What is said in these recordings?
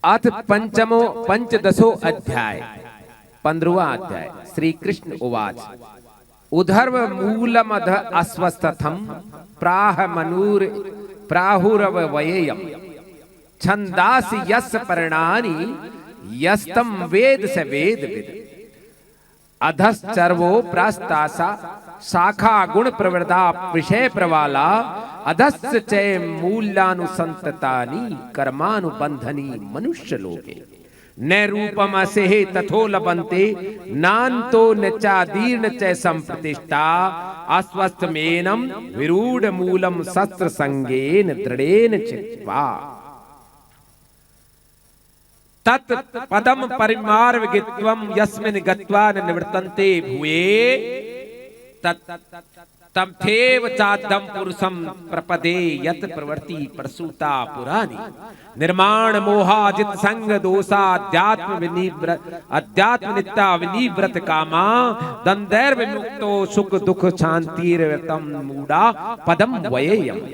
अथ पंचमो पंचदशो अध्याय 15वां अध्याय। श्री कृष्ण उवाच उधर्व मूलमध अस्वस्थथम प्राह मनुर प्राहुरवयेयम् छंदासि यस्य पर्णानि यस्तम वेद स वेदविद अधश्चर्वो प्रास्तासा शाखा गुण प्रवृद्धा विषय प्रवाला अधस्य चय मूल्यानुसंततानि कर्मानुबंधनी मनुष्य लोके न रूपम असेहे तथो लभन्ते नान्तो न चादीर्न च संप्रतिष्ठा अस्वस्थ मेनम विरूढ़ मूलम शस्त्र संगेन दृढ़ेन चित्वा तत् पदम परिमार्गित्वम यस्मिन् गत्वा न निवर्तन्ते भूये तथैव चाद्यं पुरुषं प्रपदे यत् प्रवृत्ति प्रसूता पुराणी निर्माण मोहाजित संग दोषा अध्यात्म नित्या विनिवृत कामा दंदैर विमुक्तो सुख दुख शांतिर्वृतम मूढ़ा पदम वयेयम्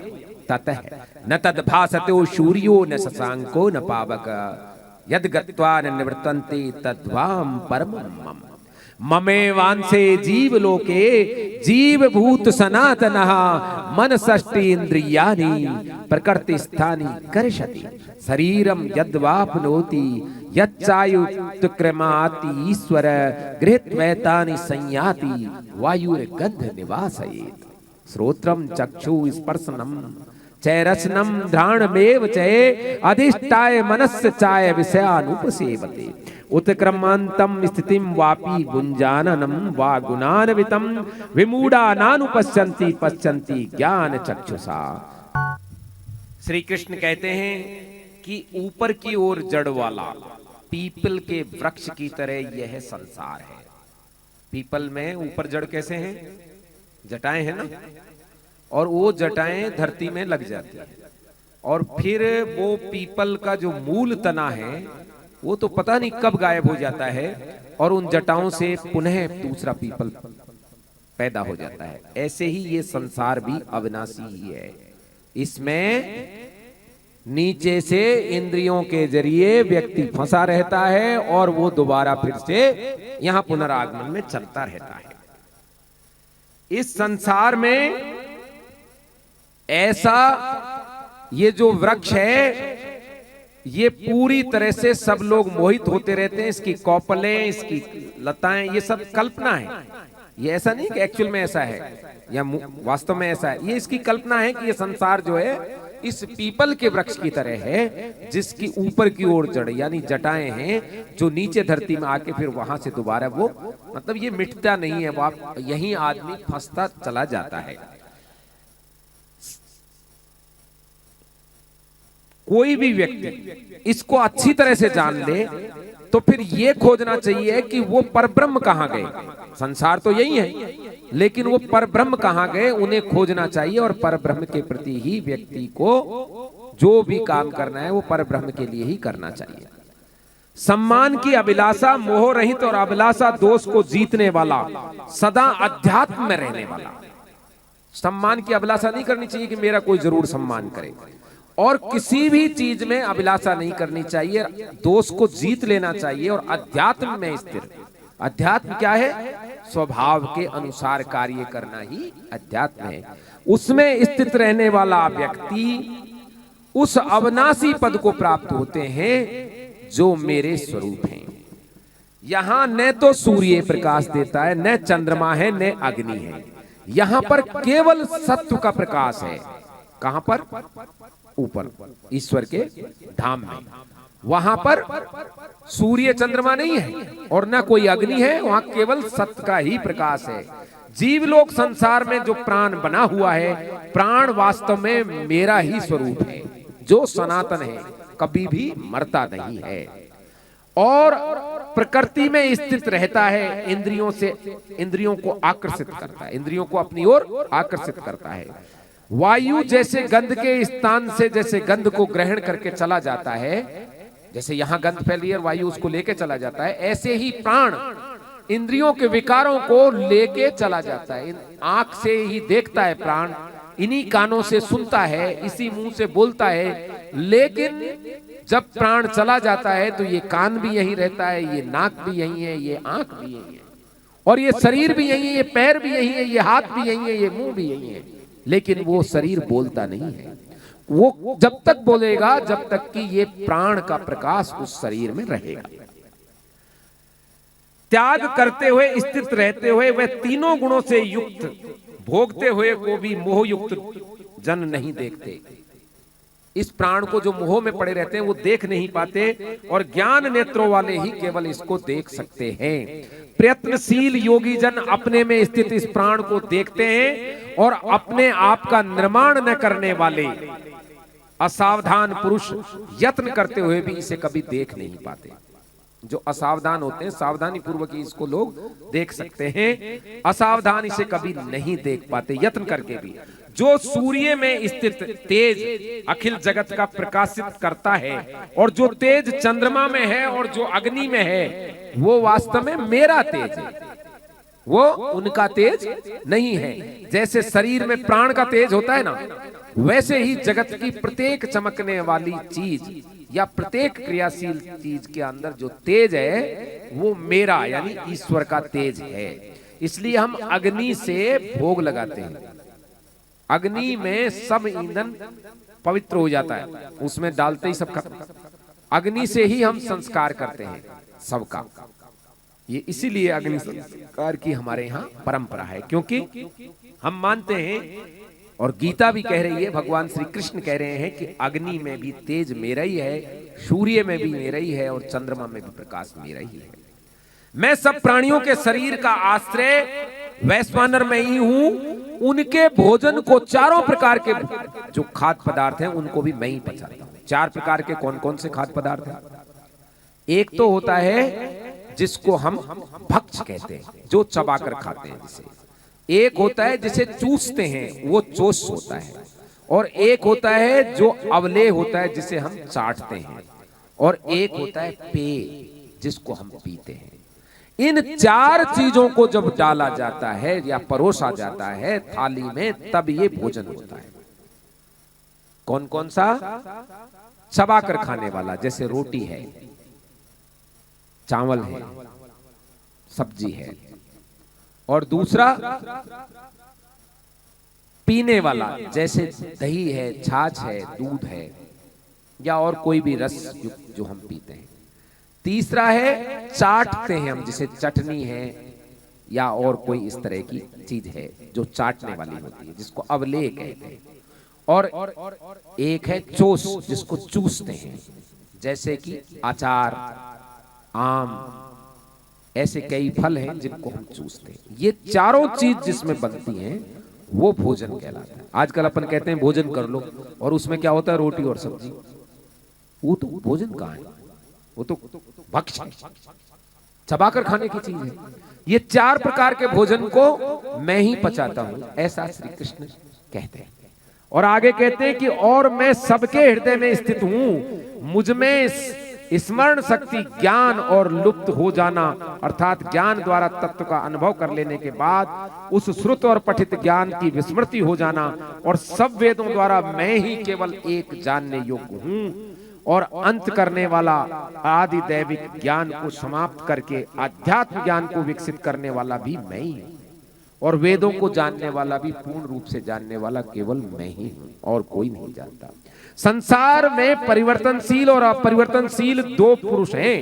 ततः न तद्भासतो सूर्यो न शशांको न पावक यद गत्वा न निवर्तन्ते तद्वां परमं मम ममे वांसे जीव लोके जीव भूत सनातनः मन षष्टि इंद्रियाणि प्रकृति स्थानि कर्षति शरीरम यद्वाप्नोति यच्चायुत्क्रमाति ईश्वर गृहीत्वैतानि संयाति वायुर्गन्ध निवासयेत् श्रोत्रम चक्षु स्पर्शनम चैरसनम घ्राणमेव चै अधिष्ठाय मनस्य चाय विषयानुपसेवते उत्क्रमांतम स्थितिम वापि गुंजाननम वा गुणान्वितम विमूढ़ा नानुपश्यन्ति पश्यन्ति ज्ञान चक्षुषा। श्री कृष्ण कहते हैं कि ऊपर की ओर जड़ वाला पीपल के वृक्ष की तरह यह संसार है। पीपल में ऊपर जड़ कैसे हैं? जटाएं है ना, और वो जटाएं धरती में लग जाती है और फिर वो पीपल का जो मूल तना है वो तो पता नहीं कब गायब हो जाता है और उन जटाओं से पुनः दूसरा पीपल पैदा हो जाता है। ऐसे ही ये संसार भी अविनाशी ही है। इसमें नीचे से इंद्रियों के जरिए व्यक्ति फंसा रहता है और वो दोबारा फिर से यहां पुनरागमन में चलता रहता है। इस संसार में ऐसा ये जो वृक्ष है ये पूरी तरह से सब लोग मोहित होते रहते हैं। इसकी कौपलें, इसकी लताएं, ये सब कल्पना है। ये ऐसा नहीं कि एक्चुअल में ऐसा है या वास्तव में ऐसा है। ये इसकी कल्पना है कि ये संसार जो है इस पीपल के वृक्ष की तरह है जिसकी ऊपर की ओर जड़ यानी जटाएं हैं जो नीचे धरती में आके फिर वहां से दोबारा वो मतलब ये मिटता नहीं है, वो यहीं आदमी फंसता चला जाता है। कोई भी व्यक्ति इसको अच्छी तरह से जान ले तो फिर ये खोजना चाहिए कि वो परब्रह्म कहां गए। संसार तो यही है लेकिन वो परब्रह्म कहां गए उन्हें खोजना चाहिए और परब्रह्म के प्रति ही व्यक्ति को जो भी काम करना है वो परब्रह्म के लिए ही करना चाहिए। सम्मान की अभिलाषा मोह रहित और अभिलाषा दोष को जीतने वाला सदा अध्यात्म में रहने वाला। सम्मान की अभिलाषा नहीं करनी चाहिए कि मेरा कोई जरूर सम्मान करे और किसी भी चीज में अभिलाषा नहीं करनी चाहिए। दोष को जीत लेना चाहिए और अध्यात्म में स्थिर। अध्यात्म क्या है? स्वभाव के अनुसार कार्य करना ही अध्यात्म है। उसमें स्थित रहने वाला व्यक्ति उस अविनाशी पद को प्राप्त होते हैं जो मेरे स्वरूप हैं। यहां न तो सूर्य प्रकाश देता है, न चंद्रमा है, न अग्नि है। यहां पर केवल सत्व का प्रकाश है। कहां पर? ऊपर ईश्वर के धाम में। वहां पर सूर्य चंद्रमा नहीं है और ना कोई अग्नि है, वहां केवल सत्य का ही प्रकाश है। जीव लोग संसार में जो प्राण बना हुआ है, प्राण वास्तव में मेरा ही स्वरूप है जो सनातन है, कभी भी मरता नहीं है और प्रकृति में स्थित रहता है। इंद्रियों से इंद्रियों को आकर्षित करता है, इंद्रियों को अपनी ओर आकर्षित करता है। वायु जैसे गंध के स्थान से जैसे गंध को ग्रहण करके चला जाता है, जैसे यहां गंध फैल रही है वायु उसको लेके चला जाता है, ऐसे ही प्राण इंद्रियों के विकारों को लेके चला जाता है। आंख से ही देखता है प्राण, इन्हीं कानों से सुनता है, इसी मुंह से बोलता है, लेकिन जब प्राण चला जाता है तो ये कान भी यहीं रहता है, ये नाक भी यहीं है, ये आंख भी यहीं है, और ये शरीर भी यहीं है, ये पैर भी यहीं है, ये हाथ भी यहीं है, ये मुंह भी यहीं है। लेकिन वो शरीर बोलता नहीं है। वो जब तक बोलेगा जब तक कि ये प्राण का प्रकाश उस शरीर में रहेगा। त्याग करते हुए, स्थित रहते हुए, वह तीनों गुणों से युक्त भोगते हुए को भी मोह युक्त जन नहीं देखते। इस प्राण को जो मोह में पड़े रहते हैं वो देख नहीं पाते, और ज्ञान नेत्रों वाले ही केवल इसको देख सकते हैं। प्रयत्नशील योगी जन अपने में स्थित इस प्राण को देखते हैं, और अपने आप का निर्माण न करने वाले असावधान पुरुष यत्न करते हुए भी इसे कभी देख नहीं पाते। जो असावधान होते हैं, सावधानी पूर्वक ही इसको लोग देख सकते हैं, असावधान इसे कभी नहीं देख पाते यत्न करके भी। जो सूर्य में स्थित तेज अखिल जगत का प्रकाशित करता है, और जो तेज चंद्रमा में है और जो अग्नि में है, वो वास्तव में मेरा तेज है, वो उनका तेज नहीं है। जैसे शरीर में प्राण का तेज होता है ना, वैसे ही जगत की प्रत्येक चमकने वाली चीज या प्रत्येक क्रियाशील चीज के अंदर जो तेज है वो मेरा यानी ईश्वर का तेज है। इसलिए हम अग्नि से भोग लगाते हैं। अग्नि में सब ईंधन पवित्र हो जाता है, उसमें डालते ही सब खत्म। अग्नि से ही हम संस्कार करते हैं सबका। ये इसीलिए अग्नि संस्कार की हमारे यहाँ परंपरा है, क्योंकि हम मानते हैं, और गीता भी कह रही है, भगवान श्री कृष्ण कह रहे हैं कि अग्नि में भी तेज मेरा ही है, सूर्य में भी मेरा ही है, और चंद्रमा में भी प्रकाश मेरा ही है। मैं सब प्राणियों के शरीर का आश्रय वैश्वानर में ही हूं। उनके भोजन को, चारों प्रकार के जो खाद्य पदार्थ हैं उनको भी मैं ही पचाता हूं। चार प्रकार के कौन कौन से खाद्य पदार्थ हैं? एक तो होता है जिसको हम भक्ष कहते हैं, जो चबाकर खाते हैं जिसे। एक होता है जिसे चूसते हैं, वो चोष होता है। और एक होता है जो अवलेह होता है जिसे हम चाटते हैं। और एक होता है पेय, जिसको हम पीते हैं। इन चार चीजों को जब डाला जाता है या परोसा जाता है थाली में, तब ये भोजन होता है। कौन कौन सा? चबाकर खाने वाला, जैसे रोटी है, चावल है, सब्जी है। और दूसरा पीने वाला, जैसे दही है, छाछ है, दूध है, या और कोई भी रस युक्त जो हम पीते हैं। तीसरा है चाटते हैं हम, जैसे चटनी है या और कोई इस तरह की चीज है जो चाटने वाली होती है, जिसको अवलेह कहते हैं। और एक है चोष, जिसको चूसते हैं, जैसे कि अचार, आम, ऐसे कई फल हैं जिनको हम चूसते हैं। ये चारों चीज जिसमें बनती हैं वो भोजन कहलाता है। आजकल अपन कहते हैं भोजन कर लो, और उसमें क्या होता है? रोटी और सब्जी। वो तो भोजन कहाँ है? वो तो भक्ष, चबाकर खाने की चीज है। ये चार प्रकार के भोजन को मैं ही पचाता हूं, ऐसा श्री कृष्ण कहते हैं। और आगे कहते हैं कि और मैं सबके हृदय में स्थित हूं। मुझ में स्मरण शक्ति, ज्ञान और लुप्त हो जाना, अर्थात ज्ञान द्वारा तत्व का अनुभव कर लेने के बाद उस श्रुत और पठित ज्ञान की विस्मृति हो जाना, और सब वेदों द्वारा मैं ही केवल एक जानने योग्य हूं, और अंत करने वाला आदि दैविक ज्ञान को समाप्त करके आध्यात्म ज्ञान को विकसित करने वाला भी मैं ही हूं, और वेदों को जानने वाला भी पूर्ण रूप से जानने वाला केवल मैं ही हूं, और कोई नहीं जानता। संसार में परिवर्तनशील और अपरिवर्तनशील दो पुरुष हैं।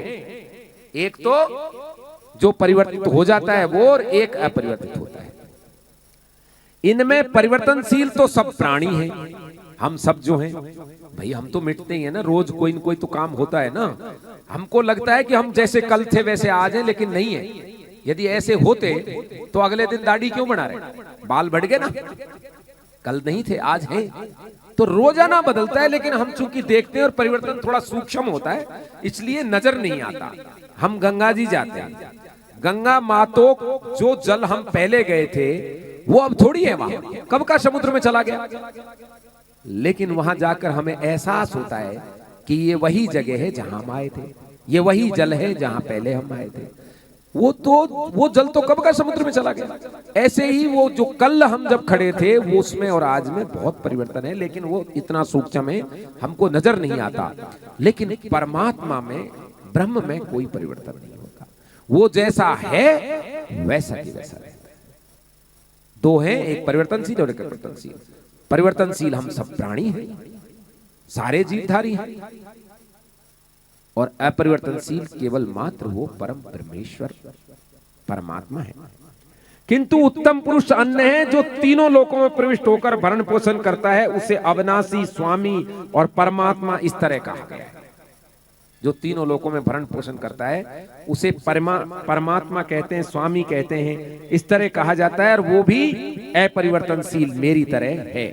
एक तो जो परिवर्तित हो जाता है वो, और एक अपरिवर्तित होता है। इनमें परिवर्तनशील तो सब प्राणी हैं, हम सब जो हैं भाई, हम तो मिटते ही है ना, रोज कोई न कोई तो काम होता है ना। हमको लगता है कि हम जैसे कल थे वैसे आज हैं, लेकिन नहीं है। यदि ऐसे होते तो अगले दिन दाढ़ी क्यों बना रहे? बाल बढ़ गए ना, कल नहीं थे आज हैं। तो रोजाना बदलता है, लेकिन हम चूंकि देखते हैं और परिवर्तन थोड़ा सूक्ष्म होता है, इसलिए नजर नहीं आता। हम गंगा जी जाते हैं, गंगा मातोक जो जल हम पहले गए थे वो अब थोड़ी है, वहां कब का समुद्र में चला गया। लेकिन वहां जाकर हमें एहसास होता है कि ये वही जगह है जहां हम आए थे, ये वही जल है जहां पहले हम आए थे। वो जल तो कब का समुद्र में चला गया। ऐसे ही वो जो कल हम जब खड़े थे वो उसमें और आज में बहुत परिवर्तन है, लेकिन वो इतना सूक्ष्म है हमको नजर नहीं आता। लेकिन परमात्मा में, ब्रह्म में कोई परिवर्तन नहीं होता, वो जैसा है वैसा ही वैसा रहता है। दो हैं, एक परिवर्तनशील और एक अपरिवर्तनशील। परिवर्तनशील हम सब प्राणी हैं, सारे जीवधारी हैं, और अपरिवर्तनशील केवल मात्र वो परम परमेश्वर परमात्मा है। किंतु उत्तम पुरुष अन्य है जो तीनों लोकों में प्रविष्ट होकर भरण पोषण करता है, उसे अविनाशी, स्वामी और परमात्मा इस तरह कहा गया है। जो तीनों लोकों में भरण पोषण करता है उसे परमात्मा कहते हैं, स्वामी कहते हैं, इस तरह कहा जाता है। और वो भी अपरिवर्तनशील मेरी तरह है,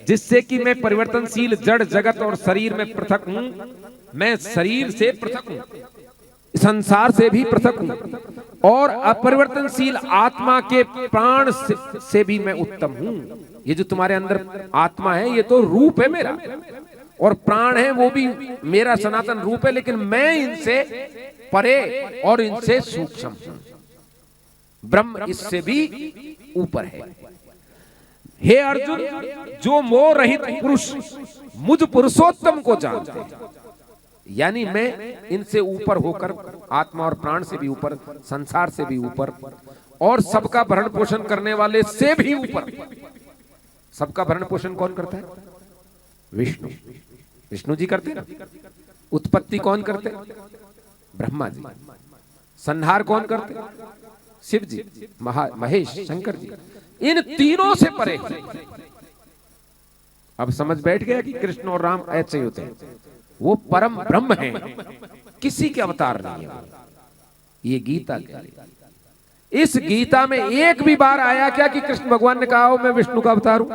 जिससे कि मैं परिवर्तनशील जड़ जगत और शरीर में पृथक हूं। मैं शरीर से पृथक हूं, संसार से भी पृथक हूं, और अपरिवर्तनशील आत्मा के प्राण से भी मैं उत्तम हूं। ये जो तुम्हारे अंदर आत्मा है ये तो रूप है मेरा, और प्राण है वो भी मेरा सनातन रूप है, लेकिन मैं इनसे परे और इनसे सूक्ष्म हूं। ब्रह्म इससे भी ऊपर है। हे अर्जुन, जो मोह रहित पुरुष मुझ पुरुषोत्तम को जानते हैं, यानी मैं इनसे ऊपर होकर, आत्मा और प्राण से भी ऊपर, संसार से भी ऊपर, और सबका भरण पोषण करने वाले से भी ऊपर। सबका भरण पोषण कौन करता है? विष्णु। विष्णु जी करते ना। उत्पत्ति कौन करते? ब्रह्मा जी। संहार कौन करते? शिव जी, महेश, शंकर जी। इन तीनों से परे। अब समझ बैठ गया कि कृष्ण और राम ऐसे ही होते हैं। वो परम ब्रह्म है, किसी के अवतार नहीं है। ये गीता क्या? इस गीता में एक भी बार आया क्या कि कृष्ण भगवान ने कहा हो मैं विष्णु का अवतार हूं?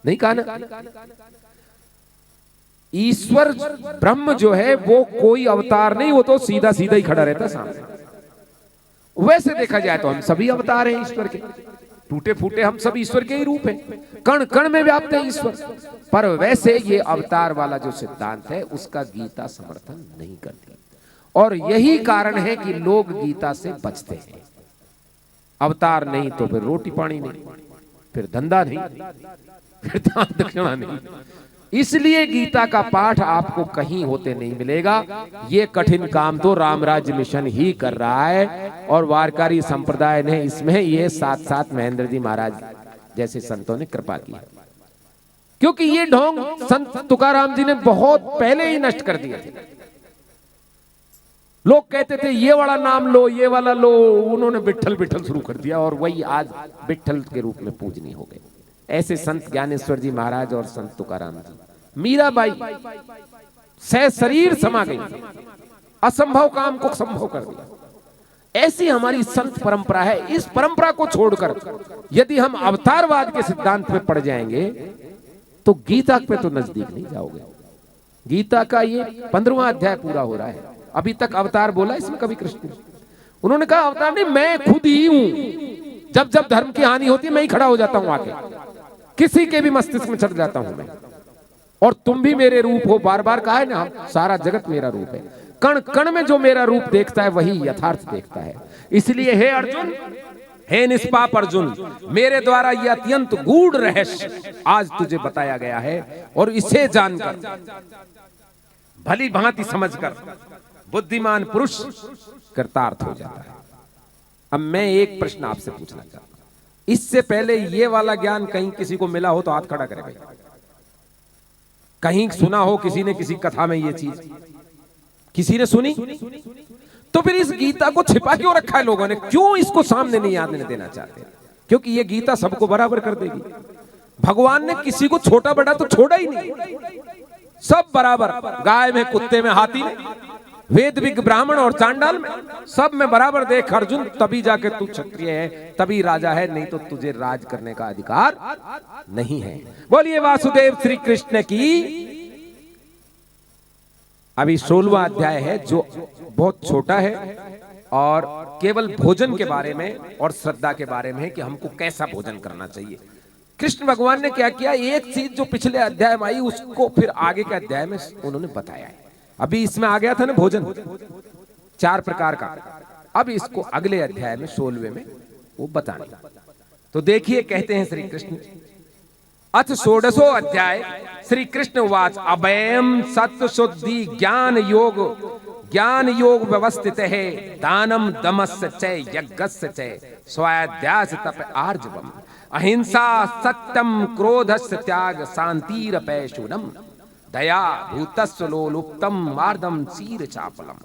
नहीं कहा ना। ईश्वर ब्रह्म जो है वो कोई अवतार नहीं, वो तो सीधा सीधा ही खड़ा रहता सामने। वैसे देखा जाए तो हम सभी अवतार हैं ईश्वर के, टूटे फूटे हम सब ईश्वर के ही रूप हैं, कण कण में व्याप्त है ईश्वर। पर वैसे ये अवतार वाला जो सिद्धांत है उसका गीता समर्थन नहीं करती, और यही कारण है कि लोग गीता से बचते हैं। अवतार नहीं तो फिर रोटी पानी नहीं, फिर धंधा नहीं, फिर दान दक्षिणा नहीं। इसलिए गीता का पाठ आपको कहीं होते नहीं मिलेगा। ये कठिन काम तो रामराज्य मिशन ही कर रहा है, और वारकारी संप्रदाय ने इसमें ये साथ साथ महेंद्र जी महाराज जैसे संतों ने कृपा की, क्योंकि ये ढोंग संत तुकाराम जी ने बहुत पहले ही नष्ट कर दिया थे। लोग कहते थे ये वाला नाम लो, ये वाला लो, उन्होंने विठल विठल शुरू कर दिया, और वही आज विठल के रूप में पूजनीय हो गए। ऐसे संत ज्ञानेश्वर जी महाराज और संत तुकाराम जी, मीराबाई सह शरीर समा गई, असंभव काम को संभव कर दिया। ऐसी हमारी संत परंपरा है। इस परंपरा को छोड़कर यदि हम अवतारवाद के सिद्धांत में पड़ जाएंगे तो गीता पे तो नजदीक नहीं जाओगे। गीता का ये 15वां अध्याय पूरा हो रहा है, अभी तक अवतार बोला इसमें कभी कृष्ण? उन्होंने कहा अवतार नहीं, मैं खुद ही हूं। जब जब धर्म की हानि होती है मैं ही खड़ा हो जाता हूं आके, किसी के भी मस्तिष्क में चढ़ जाता हूं मैं, और तुम भी मेरे रूप हो। बार बार कहा है ना, सारा जगत मेरा रूप है। कण कण में जो मेरा रूप देखता है वही यथार्थ देखता है। इसलिए हे अर्जुन, हे निष्पाप अर्जुन, मेरे द्वारा यह अत्यंत गूढ़ रहस्य आज तुझे बताया गया है, और इसे जानकर, भली भांति समझकर बुद्धिमान पुरुष कृतार्थ हो जाता है। अब मैं एक प्रश्न आपसे पूछना चाहता हूं, इससे पहले ये वाला ज्ञान कहीं किसी को मिला हो तो हाथ खड़ा करे भाई। कहीं सुना हो किसी ने, किसी कथा में ये चीज किसी ने सुनी? तो फिर इस गीता को छिपा क्यों रखा है लोगों ने? क्यों इसको सामने नहीं आने देना चाहते? क्योंकि ये गीता सबको बराबर कर देगी। भगवान ने किसी को छोटा बड़ा तो छोड़ा ही नहीं, सब बराबर। गाय में, कुत्ते में, हाथी में, वेद विज्ञ ब्राह्मण और चांडाल में, सब में बराबर देख अर्जुन, तभी जाके तू क्षत्रिय है, तभी राजा है, नहीं तो तुझे राज करने का अधिकार नहीं है। बोलिए वासुदेव श्री कृष्ण की। अभी 16वां अध्याय है जो बहुत छोटा है, और केवल भोजन के बारे में और श्रद्धा के बारे में है कि हमको कैसा भोजन करना चाहिए। कृष्ण भगवान ने क्या किया, एक चीज जो पिछले अध्याय में आई उसको फिर आगे के अध्याय में उन्होंने बताया है। अभी इसमें आ गया था ना भोजन 4 प्रकार का, अब इसको अगले अध्याय में 16वें में वो बताने। तो देखिए कहते हैं श्री कृष्ण, अथ षोडशो अध्याय श्री कृष्ण उवाच अभयम सत्व शुद्धि ज्ञान योग व्यवस्थित है दानम दमस्य च यज्ञस्य च स्वाध्यास तप आर्जवम अहिंसा सत्यम क्रोधस्य त्याग शांतिरपैशुनम दया भूतस्य लोलुप्तम मार्दम चीर चापलम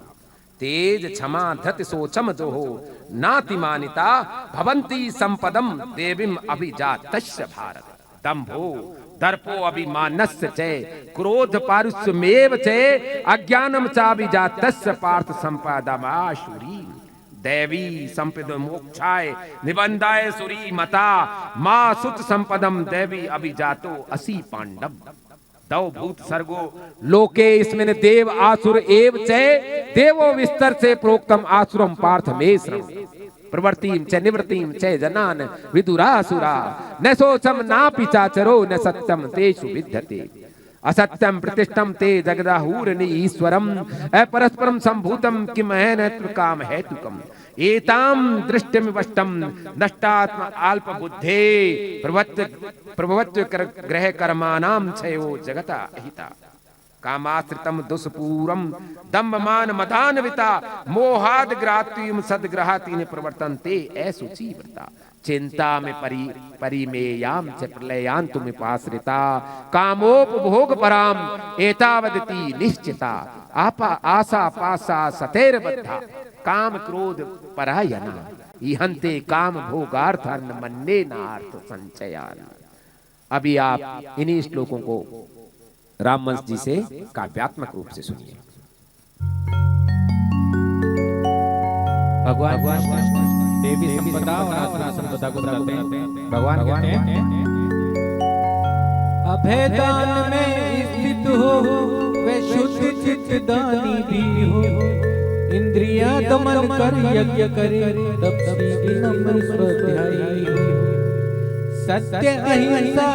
तेज क्षमा धृति शोचम दोहो नातिमानिता भवन्ति संपदम देवीम अभिजातस्य भारत दंभो दर्पो अभिमानस्य च क्रोध पारुष्यमेव च अज्ञानम चाभिजातस्य पार्थ संपदमाशुरी दैवी संपद मोक्षाय निबंधाय सुरी मता मां सुत संपदम दैवी अभिजातो असि पांडव दौ भूत सर्गो लोके इसमें देव आसुर एव च देवो विस्तर से प्रोक्तम आसुरम पार्थ मे श्रम प्रवृत्तिम च निवृत्तिम च जनान विदुरासुरा न सोचम ना पिचाचरो न सत्यम तेषु विद्यते असत्यम प्रतिष्ठम ते जगदाहुरनि ईश्वरम अपरस्परम संभूतम किम हेतु काम हेतुकम एताम दृष्टिमिवष्टम नष्टात्म अल्प बुद्धे प्रभवत्व ग्रह कर्माणाम क्षयो जगता अहिता कामाश्रितम दुष्पूरम दम्भमान मदान्विता मोहाद ग्रात्युम सद्ग्रहातीन प्रवर्तन्ते असुचि व्रता चिंता में परिमेयाम च प्रलयांतुमिपाश्रिता कामोपभोग पराम एतावदति निश्चिता आपा आशा पासा सतेरबद्धा काम क्रोध परायना इहन्ते काम भोगार्थन मन्ने नार्थ संचयान। अभी आप इन्हीं श्लोकों को रामवंश जी से काव्यात्मक रूप से सुनिए। भगवान देवी संपदा और आसुरी संपदा को बताते हैं। भगवान कहते हैं अभेदान में स्थित हो वे शुद्ध चित्त दानी भी हो इंद्रिया दमन कर यज्ञ करे तब श्री विनम्र स्वाध्यायी हो सत्य अहिंसा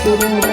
Guru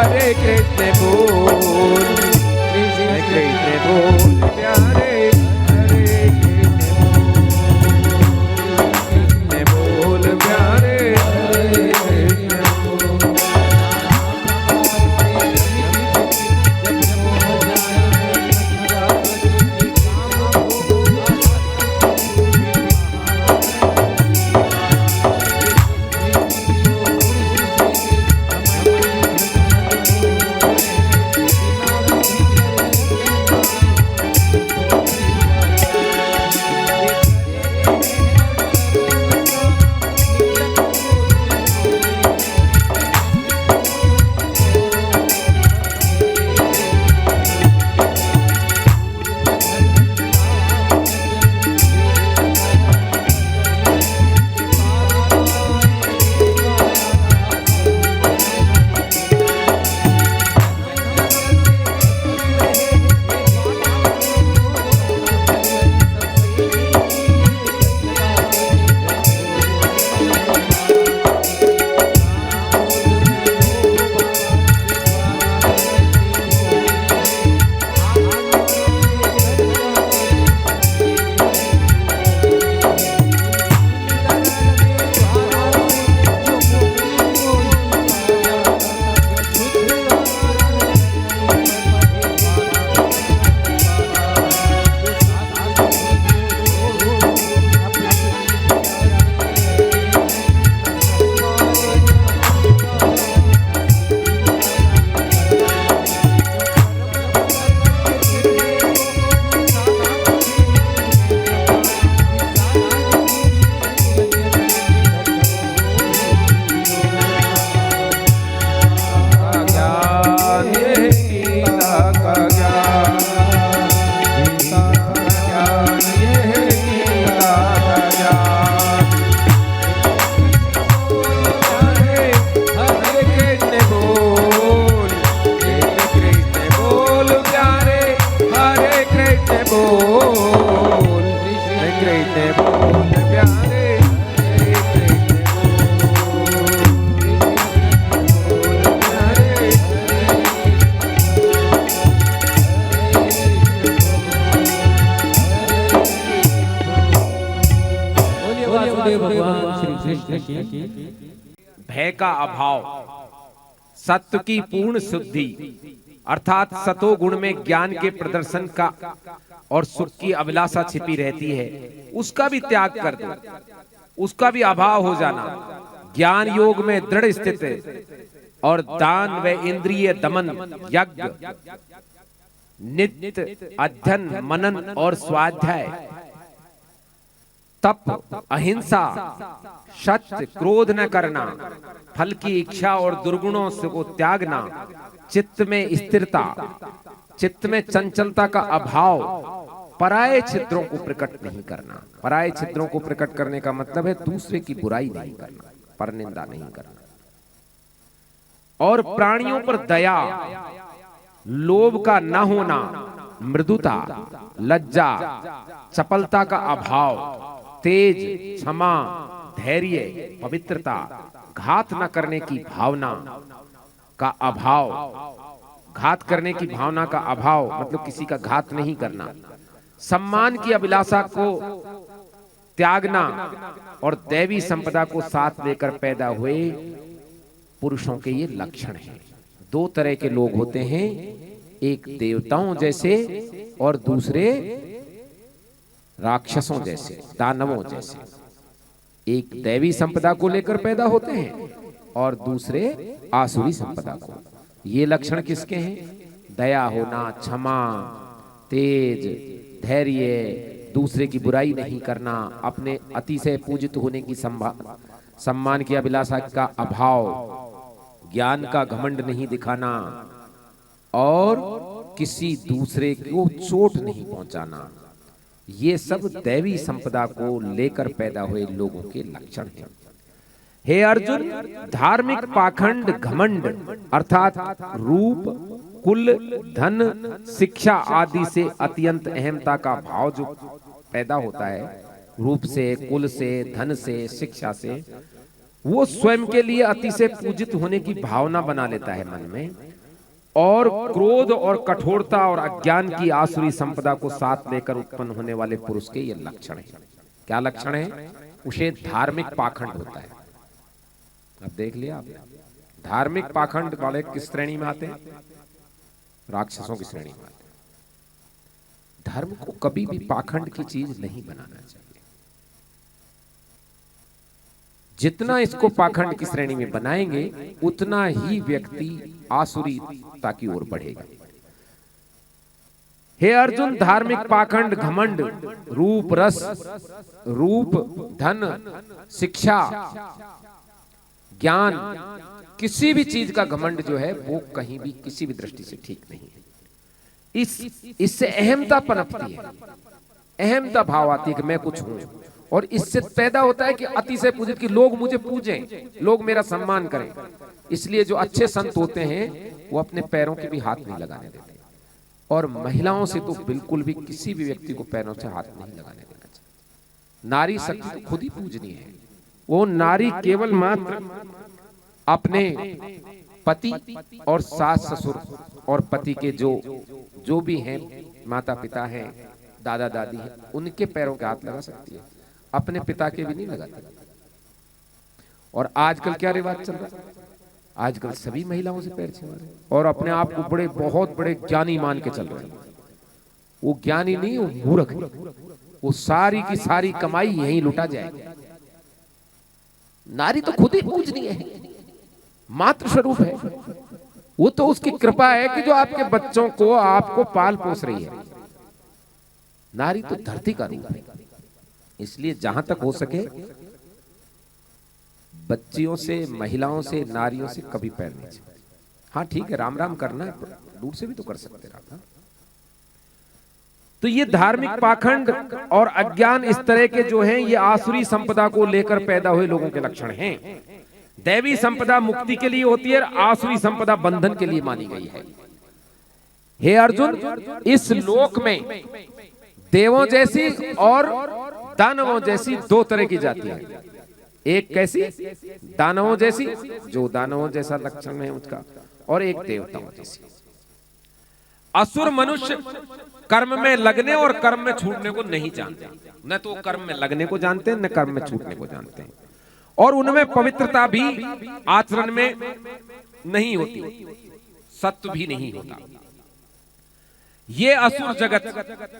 हरे कृष्ण बोल, कृष्ण कृष्ण बोल प्यारे, हरे कृष्ण बोल प्यारे, हरे कृष्ण बोल। भय का अभाव, सत्व की पूर्ण शुद्धि अर्थात सतो गुण में ज्ञान के प्रदर्शन का और सुख की अभिलाषा छिपी रहती है, उसका भी त्याग कर दो, उसका भी अभाव हो जाना। ज्ञान योग में दृढ़ स्थित और दान व इंद्रिय दमन, यज्ञ, नित्य अध्ययन, मनन और स्वाध्याय, तप, अहिंसा, सत्य, क्रोध न करना, फल की इच्छा और दुर्गुणों से को त्यागना, चित्त में स्थिरता, चित्त में चंचलता का अभाव, पराये छिद्रों को प्रकट नहीं करना। पराये छिद्रों को प्रकट करने का मतलब है दूसरे की बुराई नहीं करना, परनिंदा नहीं करना, और प्राणियों पर दया, लोभ का न होना, मृदुता, लज्जा, चपलता का अभाव, तेज, क्षमा, धैर्य, पवित्रता, घात न करने की भावना का अभाव। घात करने की भावना का अभाव मतलब किसी का घात नहीं करना, सम्मान की अभिलाषा को त्यागना और दैवी संपदा को साथ लेकर पैदा हुए पुरुषों के ये लक्षण हैं। दो तरह के लोग होते हैं, एक देवताओं जैसे और दूसरे राक्षसों जैसे, दानवों जैसे। एक दैवी संपदा को लेकर पैदा होते हैं और दूसरे आसुरी संपदा को। ये लक्षण किसके हैं? दया होना, क्षमा, तेज, धैर्य, दूसरे की बुराई नहीं करना, अपने अतिशय पूजित होने की सम्मान की अभिलाषा का अभाव, ज्ञान का घमंड नहीं दिखाना और किसी दूसरे को चोट नहीं पहुंचाना। ये सब दैवी संपदा को लेकर पैदा हुए लोगों के लक्षण हैं। हे अर्जुन, धार्मिक पाखंड, घमंड अर्थात रूप, कुल, धन, शिक्षा आदि से अत्यंत अहमता का भाव जो पैदा होता है, रूप से, कुल से, धन से, शिक्षा से, वो स्वयं के लिए अतिशय पूजित होने की भावना बना लेता है मन में और क्रोध और कठोरता और अज्ञान की आसुरी संपदा को साथ लेकर उत्पन्न होने वाले पुरुष के ये लक्षण है। क्या लक्षण है? उसे धार्मिक पाखंड होता है। अब देख लिया आप, धार्मिक पाखंड वाले किस श्रेणी में आते हैं? राक्षसों की श्रेणी में आते हैं। धर्म को कभी भी पाखंड की चीज नहीं बनाना चाहिए। जितना इसको पाखंड की श्रेणी में बनाएंगे उतना ही व्यक्ति आसुरीता की ओर बढ़ेगा। हे अर्जुन, धार्मिक पाखंड, घमंड, रूप रस, रूप धन, शिक्षा, ज्ञान, किसी भी चीज का घमंड जो है वो कहीं भी किसी भी दृष्टि से ठीक नहीं है। इससे अहमता पनपती है, अहमता भाव आती है कि मैं कुछ हूं, और इससे पैदा होता है कि अतिशय पूजित, कि लोग मुझे पूजें, लोग मेरा सम्मान करें। इसलिए जो अच्छे संत होते हैं वो अपने पैरों के भी हाथ नहीं लगाने देते, और महिलाओं से तो बिल्कुल भी किसी भी व्यक्ति को पैरों से हाथ नहीं लगाने देना चाहिए। नारी शक्ति तो खुद ही पूजनीय है। वो नारी केवल मात्र अपने पति और सास ससुर और पति के जो भी हैं, माता पिता हैं, दादा दादी हैं, उनके पैरों के हाथ लगा सकती है, अपने पिता के भी नहीं लगाती। और आजकल क्या रिवाज चल रहा है? आजकल सभी महिलाओं से पैर छुआ रहे हैं और अपने आप को बड़े, बहुत बड़े ज्ञानी मान के चल रहे हैं। वो ज्ञानी नहीं, वो मूर्ख है। वो सारी की सारी कमाई यहीं लुटा जाएगी। नारी तो खुद ही पूजनीय है, मातृ स्वरूप है। वो तो उसकी कृपा है कि जो आपके बच्चों को, आपको पाल पोस रही है। नारी तो धरती का रूप है। इसलिए जहां तक हो सके बच्चियों से, महिलाओं से, नारियों से कभी पैर नहीं छुए। हाँ ठीक है, राम राम करना है, दूर से भी तो कर सकते राम। तो ये धार्मिक पाखंड और अज्ञान इस तरह के जो हैं, ये आसुरी संपदा को लेकर पैदा हुए लोगों के लक्षण हैं। दैवी संपदा मुक्ति के लिए होती है, आसुरी संपदा बंधन के लिए मानी गई है। हे अर्जुन, इस लोक में देवों जैसी और दानवों जैसी दो तरह की जातियां हैं। एक कैसी? दानवों जैसी, जो दानवों जैसा लक्षण है उसका, और एक देवताओं जैसी। असुर मनुष्य कर्म में लगने और कर्म में छूटने को नहीं जानते। न तो कर्म में लगने को जानते हैं, न कर्म में छूटने को जानते हैं, और उनमें पवित्रता भी आचरण में नहीं होती, सत्व भी नहीं होता। ये असुर जगत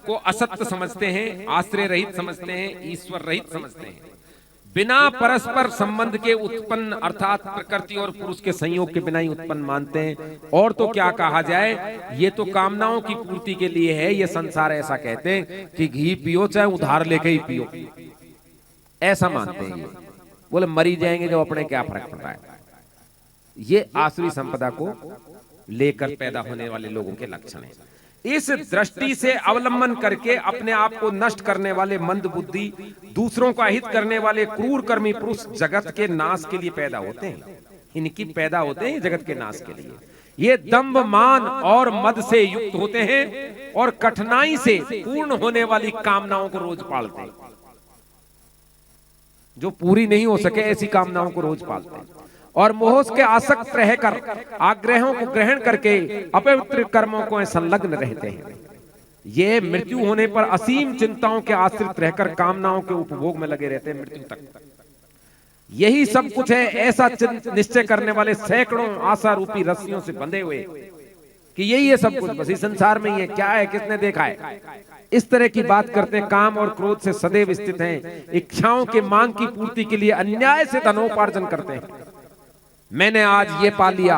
को असत्य समझते हैं, आश्रय रहित समझते हैं, ईश्वर रहित समझते हैं। बिना परस्पर संबंध के उत्पन्न, अर्थात प्रकृति और पुरुष के संयोग के बिना ही उत्पन्न मानते हैं। और तो क्या कहा जाए, ये तो कामनाओं की पूर्ति के लिए है। ये संसार ऐसा कहते हैं कि घी पियो चाहे उधार लेके ही पियो, ऐसा मानते हैं। ये बोले मरी जाएंगे जो अपने क्या फर्क पड़ता है। ये आसुरी संपदा को लेकर पैदा होने वाले लोगों के लक्षण हैं। इस दृष्टि से अवलंबन करके अपने आप को नष्ट करने वाले मंद बुद्धि, दूसरों का हित करने वाले क्रूर कर्मी पुरुष जगत के नाश के लिए पैदा होते हैं। इनकी पैदा होते हैं जगत के नाश के लिए। ये दंभ, मान और मद से युक्त होते हैं और कठिनाई से पूर्ण होने वाली कामनाओं को रोज पालते हैं। जो पूरी नहीं हो सके ऐसी कामनाओं को रोज पालते हैं, और मोह के आसक्त रहकर आग्रहों को ग्रहण करके अपवित्र कर्मों को संलग्न रहते हैं। ये मृत्यु होने पर असीम चिंताओं के आश्रित रहकर कामनाओं के उपभोग में लगे रहते हैं मृत्यु तक। यही सब कुछ है, ऐसा निश्चय करने वाले सैकड़ों आशा रूपी रस्सियों से बंधे हुए कि यही है सब कुछ, बस इस संसार में ये क्या है, किसने देखा है। इस तरह की बात करते हैं, काम और क्रोध से सदैव स्थित हैं, इच्छाओं के मांग की पूर्ति के लिए अन्याय से धनोपार्जन करते हैं। मैंने आज ये पा लिया,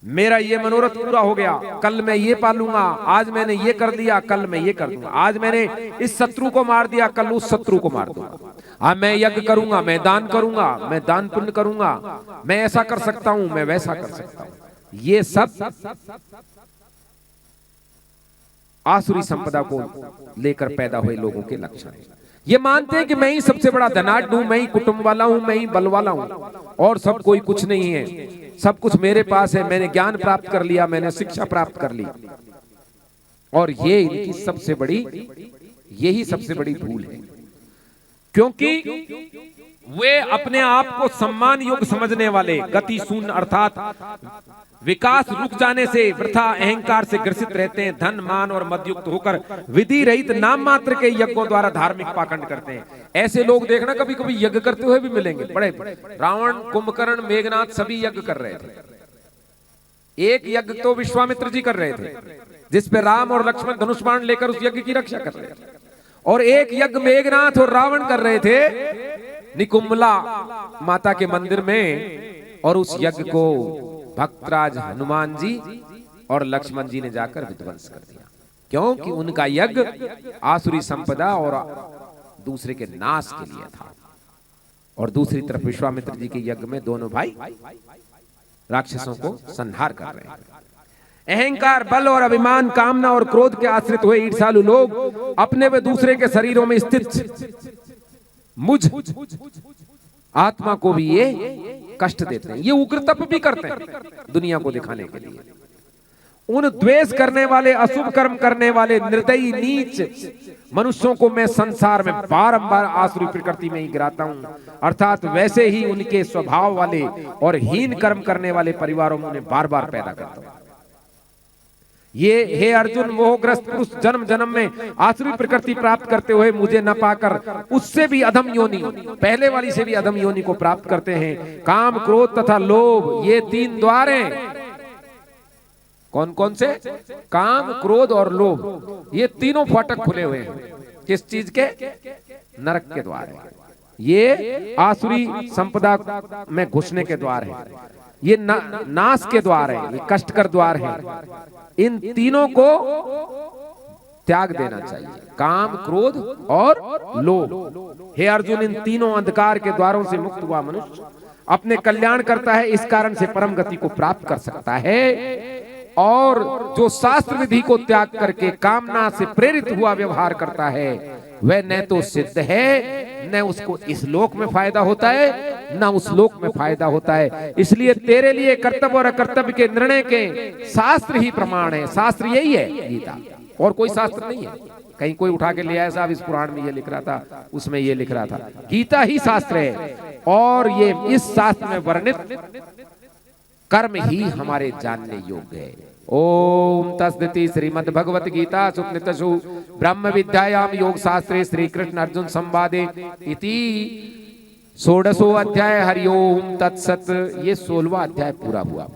मेरा ये मनोरथ पूरा हो गया, कल मैं ये पालूंगा, आज मैंने ये कर दिया, कल मैं ये कर दूंगा, आज मैंने इस शत्रु को मार दिया, कल उस शत्रु को मार दूंगा, आज मैं यज्ञ करूंगा, मैं दान करूंगा, मैं दान पुण्य करूंगा, मैं ऐसा कर सकता हूं, मैं वैसा कर सकता हूं। ये सब आसुरी संपदा को लेकर पैदा हुए लोगों के लक्षण हैं। ये मानते हैं कि मैं ही सबसे बड़ा धनाढ्य हूं, मैं ही कुटुंब वाला हूं, मैं ही बल वाला हूं, और सब कोई कुछ नहीं है, सब कुछ मेरे पास है, मैंने ज्ञान प्राप्त कर लिया, मैंने शिक्षा प्राप्त कर ली। और ये इनकी सबसे बड़ी, यही सबसे बड़ी भूल है, क्योंकि वे अपने आप को सम्मान योग्य समझने वाले, गति शून्य अर्थात विकास रुक जाने से वृथा अहंकार से ग्रसित रहते हैं, धन मान और मदयुक्त होकर विधि रहित नाम मात्र के यज्ञों द्वारा धार्मिक पाखंड करते हैं। ऐसे लोग देखना कभी कभी यज्ञ करते हुए भी मिलेंगे। बड़े रावण, कुंभकर्ण, मेघनाथ सभी यज्ञ कर रहे थे। एक यज्ञ तो विश्वामित्र जी कर रहे थे, जिसपे राम और लक्ष्मण धनुष बाण लेकर उस यज्ञ की रक्षा कर रहे थे, और एक यज्ञ मेघनाथ और रावण कर रहे थे निकुंभला माता के मंदिर में, और उस यज्ञ को भक्तराज हनुमान जी और लक्ष्मण जी ने जाकर विध्वंस कर दिया, क्योंकि उनका यज्ञ आसुरी संपदा और दूसरे के नाश के लिए था। और दूसरी तरफ विश्वामित्र जी के यज्ञ में दोनों भाई राक्षसों को संहार कर रहे हैं। अहंकार, बल और अभिमान, कामना और क्रोध के आश्रित हुए ईर्ष्यालु लोग अपने व दूसरे के शरीरों में स्थित मुझ आत्मा को भी ये कष्ट देते हैं। ये उग्र तप भी करते हैं दुनिया को दिखाने के लिए। उन द्वेष करने वाले, अशुभ कर्म करने वाले, निर्दयी, नीच मनुष्यों को मैं संसार में बारंबार आसुरी प्रकृति में ही गिराता हूं, अर्थात वैसे ही उनके स्वभाव वाले और हीन कर्म करने वाले परिवारों में उन्हें बार बार पैदा करता हूं। ये हे अर्जुन, मोहग्रस्त पुरुष जन्म जन्म में आसुरी प्रकृति प्राप्त करते हुए मुझे न पाकर उससे भी अधम योनि, पहले वाली से भी अधम योनि को प्राप्त करते हैं। काम, क्रोध तथा लोभ, ये तीन द्वार हैं। कौन कौन से? काम, क्रोध और लोभ, ये तीनों फाटक खुले हुए हैं। किस चीज के? नरक के द्वार है। ये आसुरी संपदा में घुसने के द्वार है, ये नाश के द्वार है, ये कष्टकर द्वार है। इन तीनों को त्याग देना चाहिए, काम, क्रोध और लोभ। हे अर्जुन, इन तीनों अंधकार के द्वारों से मुक्त हुआ मनुष्य अपने कल्याण करता है, इस कारण से परम गति को प्राप्त कर सकता है। और जो शास्त्र विधि को त्याग करके कामना से प्रेरित हुआ व्यवहार करता है, वह न तो सिद्ध है, न उसको इस लोक में फायदा होता है, न उस लोक में फायदा होता है। इसलिए तेरे लिए कर्तव्य और अकर्तव्य के निर्णय के शास्त्र ही प्रमाण है। शास्त्र यही है, गीता, और कोई शास्त्र नहीं है। कहीं कोई उठा के ले आया, साहब इस पुराण में ये लिख रहा था, उसमें ये लिख रहा था। गीता ही शास्त्र है, और ये इस शास्त्र में वर्णित कर्म ही हमारे जानने योग्य है। ओम तस्दिति श्रीमद् भगवत गीता सुपनिषत्सु ब्रह्म विद्यायाम योग शास्त्रे श्री कृष्ण अर्जुन संवादे इति 16वां अध्याय। हरिओम तत्सत। ये 16वां अध्याय पूरा हुआ।